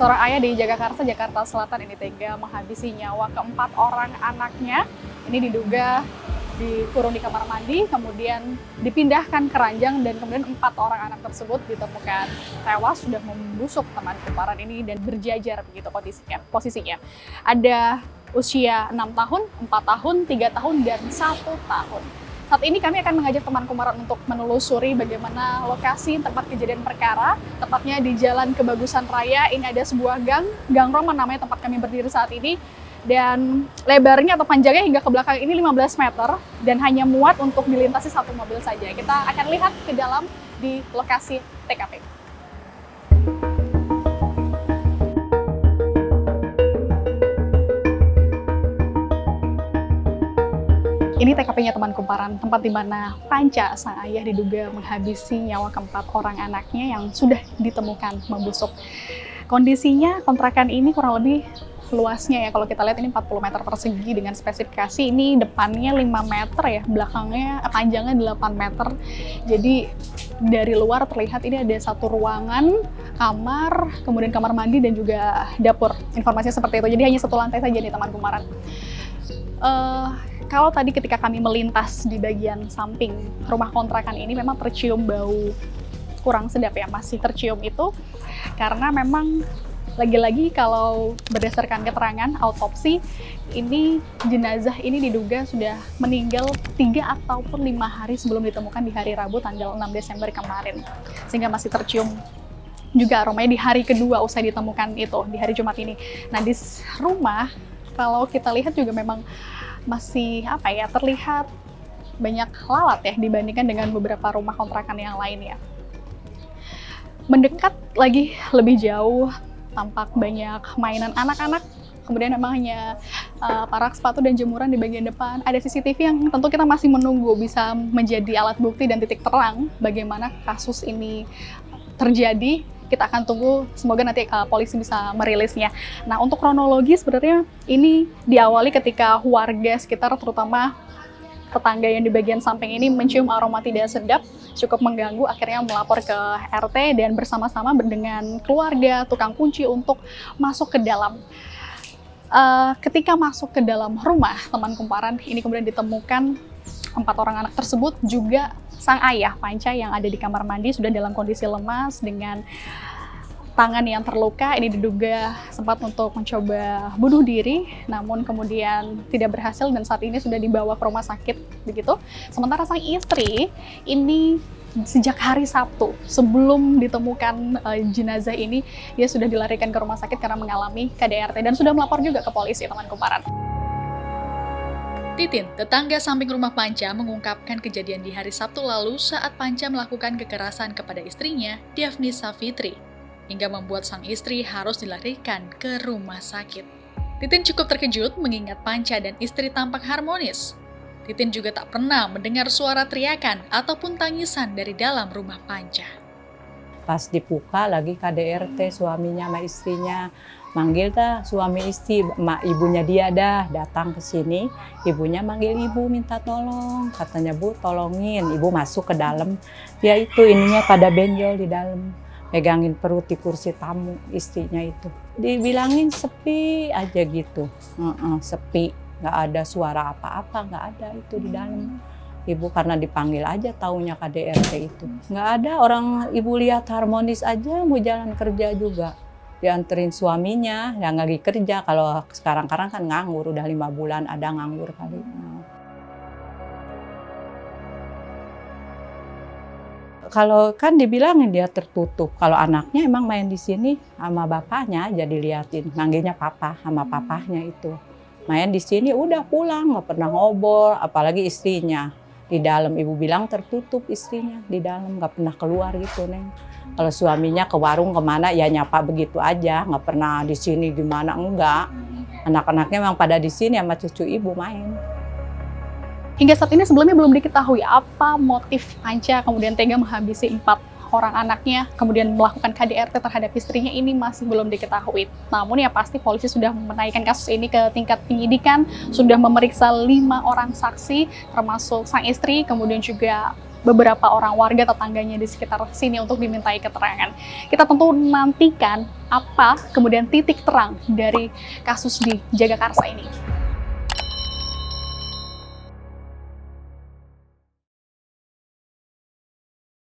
Seorang ayah di Jagakarsa, Jakarta Selatan ini tega menghabisi nyawa keempat orang anaknya. Ini diduga dikurung di kamar mandi, kemudian dipindahkan ke ranjang, dan kemudian 4 orang anak tersebut ditemukan tewas sudah membusuk teman kumparan ini dan berjajar begitu posisinya. Ada usia 6 tahun, 4 tahun, 3 tahun, dan 1 tahun. Saat ini kami akan mengajak teman kumparan untuk menelusuri bagaimana lokasi tempat kejadian perkara, tepatnya di Jalan Kebagusan Raya. Ini ada sebuah gang Roman namanya tempat kami berdiri saat ini. Dan lebarnya atau panjangnya hingga ke belakang ini 15 meter dan hanya muat untuk dilintasi 1 mobil saja. Kita akan lihat ke dalam di lokasi TKP. Ini TKP-nya teman kumparan, tempat di mana Panca, sang ayah, diduga menghabisi nyawa keempat orang anaknya yang sudah ditemukan membusuk. Kondisinya kontrakan ini kurang lebih luasnya ya, kalau kita lihat ini 40 meter persegi dengan spesifikasi ini depannya 5 meter ya, belakangnya panjangnya 8 meter. Jadi dari luar terlihat ini ada 1 ruangan, kamar, kemudian kamar mandi dan juga dapur. Informasinya seperti itu. Jadi hanya 1 lantai saja nih teman kumparan. Kalau tadi ketika kami melintas di bagian samping rumah kontrakan ini memang tercium bau kurang sedap ya, masih tercium itu karena memang lagi-lagi kalau berdasarkan keterangan autopsi, ini jenazah ini diduga sudah meninggal 3 ataupun 5 hari sebelum ditemukan di hari Rabu tanggal 6 Desember kemarin. Sehingga masih tercium juga aromanya di hari kedua usai ditemukan itu, di hari Jumat ini. Nah di rumah, kalau kita lihat juga memang masih terlihat banyak lalat ya dibandingkan dengan beberapa rumah kontrakan yang lain ya. Mendekat lagi lebih jauh, tampak banyak mainan anak-anak, kemudian memang hanya parak sepatu dan jemuran di bagian depan. Ada CCTV yang tentu kita masih menunggu bisa menjadi alat bukti dan titik terang bagaimana kasus ini terjadi. Kita akan tunggu, semoga nanti polisi bisa merilisnya. Nah, untuk kronologi sebenarnya ini diawali ketika warga sekitar, terutama tetangga yang di bagian samping ini mencium aroma tidak sedap, cukup mengganggu, akhirnya melapor ke RT dan bersama-sama dengan keluarga, tukang kunci untuk masuk ke dalam. Ketika masuk ke dalam rumah teman kumparan, ini kemudian ditemukan 4 orang anak tersebut, juga sang ayah Panca yang ada di kamar mandi sudah dalam kondisi lemas dengan tangan yang terluka. Ini diduga sempat untuk mencoba bunuh diri, namun kemudian tidak berhasil dan saat ini sudah dibawa ke rumah sakit begitu. Sementara sang istri ini sejak hari Sabtu sebelum ditemukan jenazah ini, dia sudah dilarikan ke rumah sakit karena mengalami KDRT dan sudah melapor juga ke polisi teman kumparan. Titin, tetangga samping rumah Panca, mengungkapkan kejadian di hari Sabtu lalu saat Panca melakukan kekerasan kepada istrinya, Diafnisa Fitri, hingga membuat sang istri harus dilarikan ke rumah sakit. Titin cukup terkejut mengingat Panca dan istri tampak harmonis. Titin juga tak pernah mendengar suara teriakan ataupun tangisan dari dalam rumah Panca. Pas dibuka lagi KDRT suaminya sama istrinya, manggil dah suami istri, ibunya dia dah datang ke sini. Ibunya manggil ibu minta tolong, katanya Bu tolongin. Ibu masuk ke dalam, ya itu ininya pada benjol di dalam, pegangin perut di kursi tamu istrinya itu. Dibilangin sepi aja gitu, sepi, nggak ada suara apa-apa, nggak ada itu di dalam. Ibu karena dipanggil aja taunya KDRT itu. Nggak ada, orang ibu lihat harmonis aja, mau jalan kerja juga. Dianterin suaminya, yang lagi kerja. Kalau sekarang kan nganggur, udah 5 bulan ada nganggur kali. Kalau kan dibilangin dia tertutup. Kalau anaknya emang main di sini sama bapaknya, jadi liatin. Manggilnya papa sama papahnya itu. Main di sini udah pulang, nggak pernah ngobrol, apalagi istrinya. Di dalam ibu bilang tertutup istrinya, di dalam nggak pernah keluar gitu, Neng. Kalau suaminya ke warung kemana ya nyapa begitu aja, nggak pernah di sini gimana, enggak. Anak-anaknya memang pada di sini sama cucu ibu main. Hingga saat ini sebelumnya belum diketahui apa motif Panca kemudian tega menghabisi 4 orang anaknya, kemudian melakukan KDRT terhadap istrinya, ini masih belum diketahui. Namun ya pasti polisi sudah menaikkan kasus ini ke tingkat penyidikan, sudah memeriksa 5 orang saksi, termasuk sang istri, kemudian juga beberapa orang warga tetangganya di sekitar sini untuk dimintai keterangan. Kita tentu nantikan apa kemudian titik terang dari kasus di Jagakarsa ini.